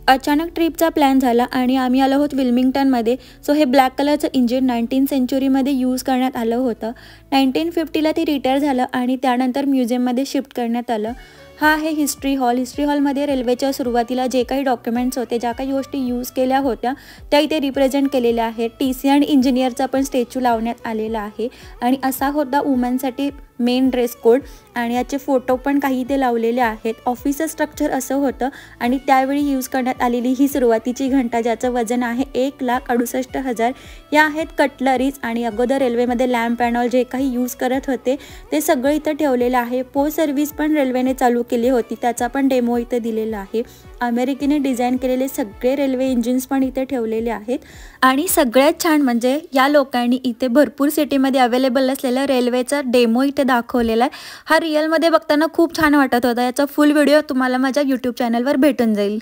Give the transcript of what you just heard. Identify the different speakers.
Speaker 1: अचानक ट्रिपचा प्लॅन झाला आणि आम्ही आलो आहोत विल्मिंग्टनमध्ये। सो हे ब्लॅक कलरचं इंजिन 19 सेंचुरीमध्ये यूज करण्यात आलं होतं। 1950ला ते रिटायर झालं आणि त्यानंतर म्युझियममध्ये शिफ्ट करण्यात आलं। हा आहे हिस्ट्री हॉल। हिस्ट्री हॉलमध्ये रेल्वेच्या सुरुवातीला जे काही डॉक्युमेंट्स होते, ज्या काही गोष्टी यूज केल्या होत्या त्या इथे रिप्रेझेंट केलेल्या आहेत। TC आणि इंजिनियरचा पण स्टॅच्यू लावण्यात आलेला आहे आणि असा होता वुमनसाठी मेन ड्रेस कोड आणि याचे फोटो पण काही इथे लावलेले आहेत। ऑफिसचं स्ट्रक्चर असं होतं आणि त्यावेळी यूज करण्यात आलेली ही सुरुवातीची घंटा, ज्याचं वजन आहे 1,68,000। या आहेत कटलरीज आणि अगोदर रेल्वेमध्ये लॅम्प अँड ऑल जे काही यूज करत होते ते सगळं इथं ठेवलेलं आहे। पोस्ट सर्व्हिस पण रेल्वेने चालू केली होती, त्याचा पण डेमो इथे दिलेला आहे। अमेरिकेने डिझाईन केलेले सगळे रेल्वे इंजिन्स पण इथे ठेवलेले आहेत आणि सगळ्यात छान म्हणजे या लोकांनी इथे भरपूर सिटीमध्ये अवेलेबल असलेला रेल्वेचा डेमो इथे दाखवलेला आहे। हा रिअलमध्ये बघताना खूप छान वाटत होता। याचा फुल व्हिडिओ तुम्हाला माझ्या यूट्यूब चॅनलवर भेटून जाईल।